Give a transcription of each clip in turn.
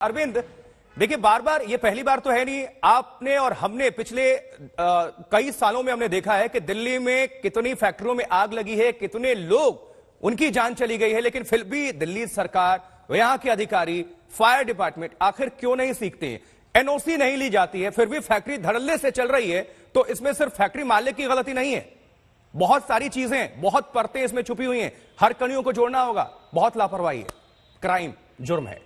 अरविंद, देखिए बार बार ये पहली बार तो है नहीं, आपने और हमने पिछले कई सालों में हमने देखा है कि दिल्ली में कितनी फैक्ट्रियों में आग लगी है, कितने लोग उनकी जान चली गई है, लेकिन फिर भी दिल्ली सरकार, यहां के अधिकारी, फायर डिपार्टमेंट आखिर क्यों नहीं सीखते हैं? एनओसी नहीं ली जाती है, फिर भी फैक्ट्री धड़ल्ले से चल रही है, तो इसमें सिर्फ फैक्ट्री मालिक की गलती नहीं है, बहुत सारी चीजें, बहुत परतें इसमें छुपी हुई हैं, हर कड़ियों को जोड़ना होगा, बहुत लापरवाही है, क्राइम, जुर्म है।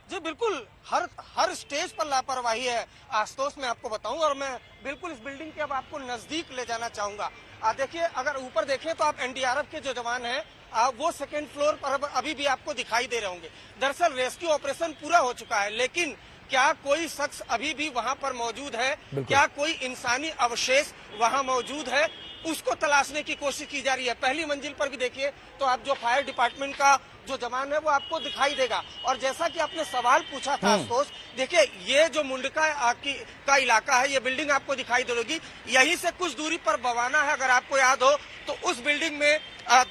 जी बिल्कुल, हर स्टेज पर लापरवाही है आशुतोष, मैं आपको बताऊं। और मैं बिल्कुल इस बिल्डिंग के अब आपको नजदीक ले जाना चाहूंगा। देखिए, अगर ऊपर देखें तो आप एनडीआरएफ के जो जवान हैं वो सेकेंड फ्लोर पर अभी भी आपको दिखाई दे रहे होंगे। दरअसल रेस्क्यू ऑपरेशन पूरा हो चुका है, लेकिन क्या कोई शख्स अभी भी वहां पर मौजूद है? क्या कोई इंसानी अवशेष वहां मौजूद है? उसको तलाशने की कोशिश की जा रही है। पहली मंजिल पर भी देखिए तो आप जो फायर डिपार्टमेंट का जो जवान है वो आपको दिखाई देगा। और जैसा कि आपने सवाल पूछा था आशुतोष, देखिए ये जो मुंडका का इलाका है, ये बिल्डिंग आपको दिखाई देगी, यहीं से कुछ दूरी पर बवाना है। अगर आपको याद हो तो उस बिल्डिंग में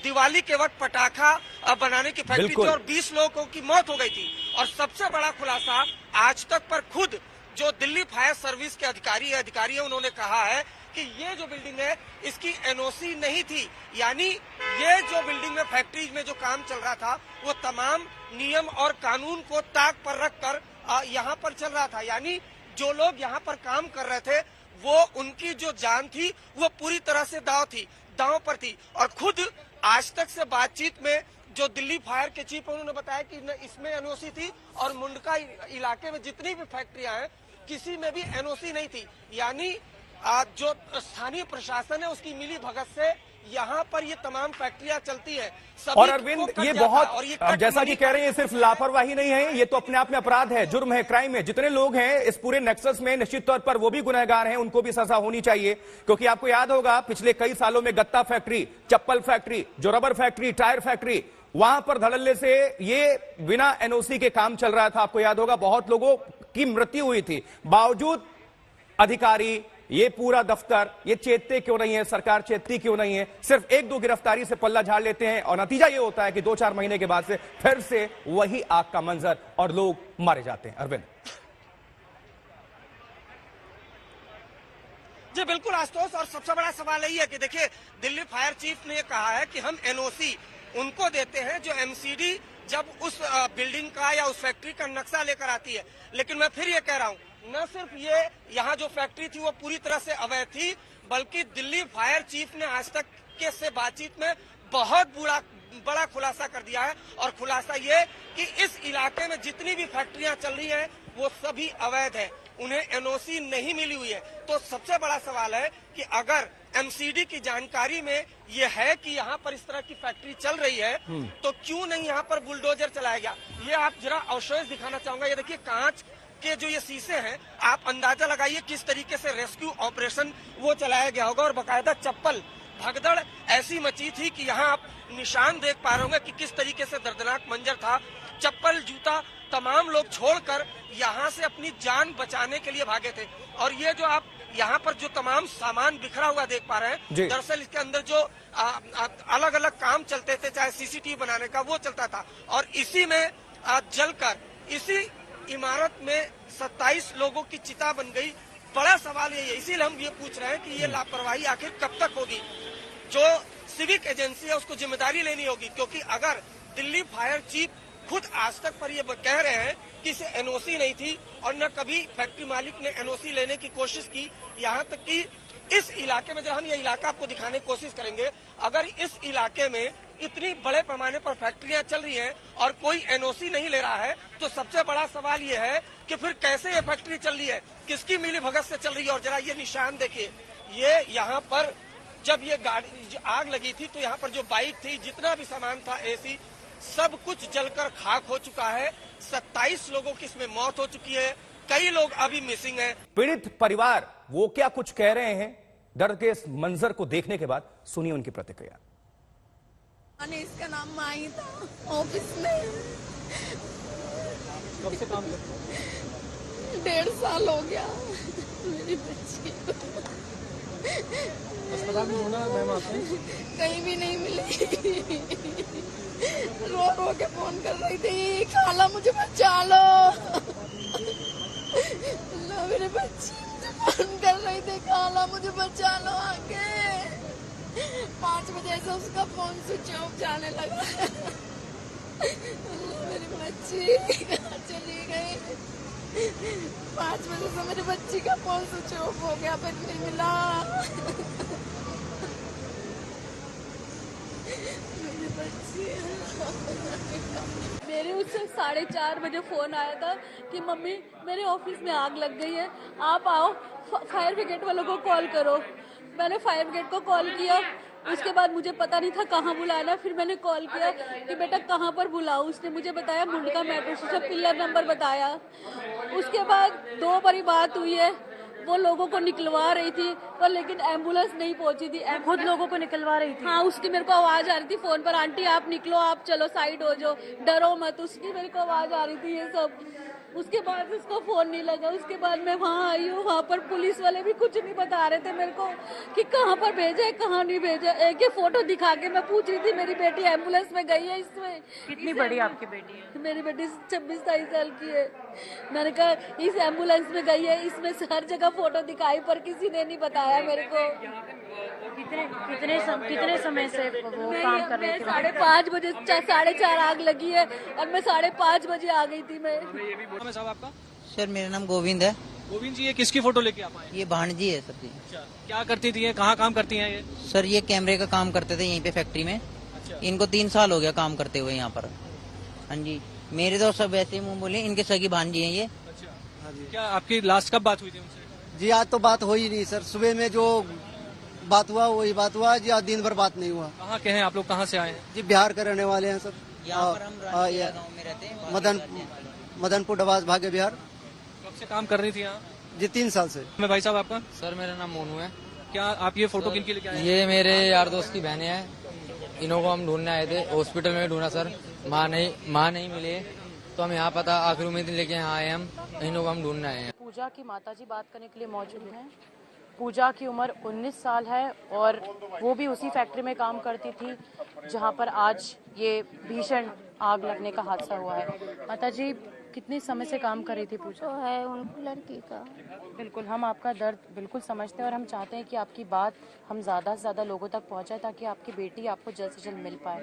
दिवाली के वक्त पटाखा बनाने की फैक्ट्री थी और 20 लोगों की मौत हो गई थी। और सबसे बड़ा खुलासा आज तक पर खुद जो दिल्ली फायर सर्विस के अधिकारी है उन्होंने कहा है कि ये जो बिल्डिंग है इसकी एनओसी नहीं थी। यानी ये जो बिल्डिंग में फैक्ट्री में जो काम चल रहा था वो तमाम नियम और कानून को ताक पर रखकर यहाँ पर चल रहा था। यानी जो लोग यहाँ पर काम कर रहे थे वो उनकी जो जान थी वो पूरी तरह से दांव पर थी। और खुद आज तक से बातचीत में जो दिल्ली फायर के चीफ उन्होंने बताया कि इसमें एनओसी थी और मुंडका इलाके में जितनी भी फैक्ट्रियां हैं किसी में भी एनओसी नहीं थी। यानी जो स्थानीय प्रशासन है उसकी मिली भगत से यहाँ पर ये तमाम फैक्ट्रियां चलती है। और अरविंद, ये बहुत, और ये जैसा कि कह रहे हैं, सिर्फ लापरवाही नहीं है, ये तो अपने आप में अपराध है, जुर्म है, क्राइम है। जितने लोग हैं इस पूरे नेक्सस में निश्चित तौर पर वो भी गुनहगार हैं, उनको भी सजा होनी चाहिए। क्योंकि आपको याद होगा पिछले कई सालों में गत्ता फैक्ट्री, चप्पल फैक्ट्री, जो रबर फैक्ट्री, टायर फैक्ट्री, वहां पर धड़ल्ले से ये बिना एनओसी के काम चल रहा था। आपको याद होगा बहुत लोगों की मृत्यु हुई थी। बावजूद अधिकारी, ये पूरा दफ्तर, ये चेतते क्यों नहीं है? सरकार चेतती क्यों नहीं है? सिर्फ एक दो गिरफ्तारी से पल्ला झाड़ लेते हैं और नतीजा ये होता है कि 2-4 महीने के बाद से फिर से वही आग का मंजर और लोग मारे जाते हैं। अरविंद जी बिल्कुल आशुतोष, और सबसे बड़ा सवाल यही है कि देखिए दिल्ली फायर चीफ ने कहा है कि हम एनओसी उनको देते हैं जो एमसीडी जब उस बिल्डिंग का या उस फैक्ट्री का नक्शा लेकर आती है। लेकिन मैं फिर ये कह रहा हूँ, न सिर्फ ये यहाँ जो फैक्ट्री थी वो पूरी तरह से अवैध थी, बल्कि दिल्ली फायर चीफ ने आज तक के से बातचीत में बहुत बड़ा खुलासा कर दिया है। और खुलासा ये कि इस इलाके में जितनी भी फैक्ट्रियां चल रही हैं वो सभी अवैध है, उन्हें एनओसी नहीं मिली हुई है। तो सबसे बड़ा सवाल है कि अगर एमसीडी की जानकारी में ये है कि यहाँ पर इस तरह की फैक्ट्री चल रही है तो क्यों नहीं यहाँ पर बुलडोजर चलाया गया? ये आप जरा अवशेष दिखाना चाहूंगा। ये देखिए कांच के जो ये शीशे हैं, आप अंदाजा लगाइए किस तरीके से रेस्क्यू ऑपरेशन वो चलाया गया होगा। और बाकायदा चप्पल, भगदड़ ऐसी मची थी कि यहाँ आप निशान देख पा रहे होंगे कि किस तरीके से दर्दनाक मंजर था। चप्पल, जूता तमाम लोग छोड़कर यहाँ से अपनी जान बचाने के लिए भागे थे। और ये जो आप यहाँ पर जो तमाम सामान बिखरा हुआ देख पा रहे हैं, दरअसल इसके अंदर जो अलग अलग काम चलते थे, चाहे सीसीटीवी बनाने का वो चलता था, और इसी में जलकर इसी इमारत में 27 लोगों की चिता बन गई। बड़ा सवाल यही है, इसीलिए हम ये पूछ रहे हैं कि ये लापरवाही आखिर कब तक होगी? जो सिविक एजेंसी है उसको जिम्मेदारी लेनी होगी, क्योंकि अगर दिल्ली फायर चीफ खुद आज तक पर ये कह रहे हैं कि इसे एनओसी नहीं थी और न कभी फैक्ट्री मालिक ने एनओसी लेने की कोशिश की, यहाँ तक कि इस इलाके में, जब हम ये इलाका आपको दिखाने की कोशिश करेंगे, अगर इस इलाके में इतनी बड़े पैमाने पर फैक्ट्रियां चल रही हैं और कोई एनओसी नहीं ले रहा है, तो सबसे बड़ा सवाल ये है कि फिर कैसे ये फैक्ट्री चल रही है, किसकी मिली भगत से चल रही है? और जरा ये निशान देखिए, ये यहाँ पर जब ये गाड़ी आग लगी थी तो यहाँ पर जो बाइक थी, जितना भी सामान था, एसी, सब कुछ जलकर खाक हो चुका है। 27 लोगों की इसमें मौत हो चुकी है, कई लोग अभी मिसिंग हैं। पीड़ित परिवार वो क्या कुछ कह रहे हैं डर के इस मंजर को देखने के बाद? सुनिए उनकी प्रतिक्रिया। इसका नाम माही था, ऑफिस में कब से काम करते? 1.5 साल हो गया मेरी बच्ची। अस्पताल में ढूंढा मैम आपने? कहीं भी नहीं मिली। रो रो के फोन कर रही थी, खाला मुझे बचा लो। लो मेरे बच्चे मुझे फोन कर रही थी, खाला मुझे बचा लो आके। 5 बजे से उसका फोन स्विच ऑफ जाने लगा। मेरी बच्ची कहाँ चली गई? 5 बजे से मेरी बच्ची का फोन स्विच ऑफ हो गया, फिर नहीं मिला। मेरी बच्ची मेरे उससे 4:30 बजे फोन आया था कि मम्मी मेरे ऑफिस में आग लग गई है, आप आओ, फायर ब्रिगेड वालों को कॉल करो। मैंने फायर ब्रिगेड को कॉल किया, उसके बाद मुझे पता नहीं था कहाँ बुलाना। फिर मैंने कॉल किया कि बेटा कहाँ पर बुलाऊं, उसने मुझे बताया Mundka metro station, pillar number बताया। उसके बाद 2 बारी बात हुई है, वो लोगों को निकलवा रही थी पर लेकिन एम्बुलेंस नहीं पहुंची थी। खुद लोगों को निकलवा रही थी। हाँ, उसकी मेरे को आवाज आ रही थी फोन पर, आंटी आप निकलो, आप चलो साइड हो जाओ, डरो मत, उसकी मेरे को आवाज आ रही थी ये सब। उसके बाद उसको फोन नहीं लगा। उसके बाद मैं वहाँ आई हूँ, वहाँ पर पुलिस वाले भी कुछ नहीं बता रहे थे मेरे को कि कहाँ पर भेजा है कहाँ नहीं भेजा। एक फोटो दिखा के मैं पूछ रही थी मेरी बेटी एम्बुलेंस में गई है इसमें। कितनी बड़ी आपकी बेटी है? मेरी बेटी 26-27 साल की है। मैंने कहा इस एम्बुलेंस में गई है, इसमें से हर जगह फोटो दिखाई पर किसी ने नहीं बताया मेरे को। कितने समय से वो काम कर रहे थे? 5:30 बजे 4:30 आग लगी है और मैं 5:30 बजे आ गई थी मैं। साहब आपका? सर मेरा नाम गोविंद है। गोविंद जी, ये किसकी फोटो लेके आप आए? ये भाणजी है सर जी। अच्छा, क्या करती थी ये, कहाँ काम करती हैं ये? सर ये कैमरे का काम करते थे यहीं पे फैक्ट्री में। अच्छा। इनको 3 साल हो गया काम करते हुए यहाँ पर। हाँ जी, मेरे तो सब ऐसे मुंह बोले, इनके सगी भांजी हैं ये। अच्छा, हाँ जी। क्या आपकी लास्ट कब बात हुई थी उनसे? जी आज तो बात हो ही नहीं सर, सुबह में जो बात हुआ वही बात हुआ जी, आज दिन भर बात नहीं हुआ। कहाँ के हैं आप लोग, कहाँ से आए हैं? जी बिहार के रहने वाले हैं सर। यहाँ पर हम राजकीय गाँव में रहते हैं। मदनपुर डवास भाग्य बिहार। कब से काम कर रही थी यहाँ? जी 3 साल से। मैं भाई साहब आपका? सर मेरा नाम मोनू है। क्या आप ये फोटो किनके लेके आए हैं? ये मेरे यार दोस्त की बहनें हैं, इन्हों को हम ढूंढने आए थे, हॉस्पिटल में ढूंढा सर, माँ नहीं मिले, तो हम यहाँ पता आखिर उम्मीद लेके यहाँ आए, हम इन्हों को हम ढूंढने आए हैं। पूजा की माताजी बात करने के लिए मौजूद हैं। पूजा की उम्र 19 साल है और वो भी उसी फैक्ट्री में काम करती थी जहाँ पर आज ये भीषण आग लगने का हादसा हुआ है। माताजी कितने समय से काम कर रही थी पूजा? तो है उन लड़की का। बिल्कुल, हम आपका दर्द बिल्कुल समझते हैं और हम चाहते हैं कि आपकी बात हम ज़्यादा से ज़्यादा लोगों तक पहुँचाए ताकि आपकी बेटी आपको जल्द से जल्द मिल पाए।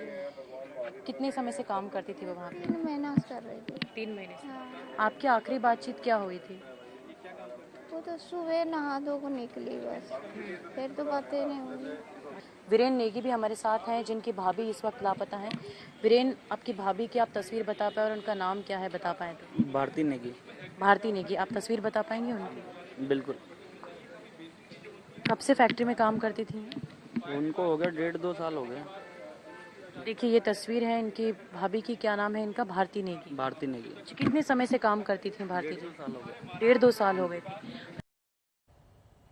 कितने समय से काम करती थी वो वहाँ पे? 3 महीना कर रही थी। 3 महीने से। हाँ। आपकी आखिरी बातचीत क्या हुई थी? वो तो सुबह नहा धो को निकली बस, फिर तो बातें नहीं हुई। वीरेन नेगी भी हमारे साथ हैं जिनकी भाभी इस वक्त लापता हैं। वीरेन, आपकी भाभी की आप तस्वीर बता पाए और उनका नाम क्या है, बता पाए तो? भारती नेगी। भारती नेगी, आप तस्वीर बता पाएंगे उनकी? बिल्कुल। कब से फैक्ट्री में काम करती थी? उनको हो गया 1.5-2 साल हो गए। देखिए ये तस्वीर है इनकी भाभी की, क्या नाम है इनका? भारती नेगी। भारती नेगी। कितने समय से काम करती थी भारती जी? 1.5 साल हो गए। 1.5-2 साल हो गए थे।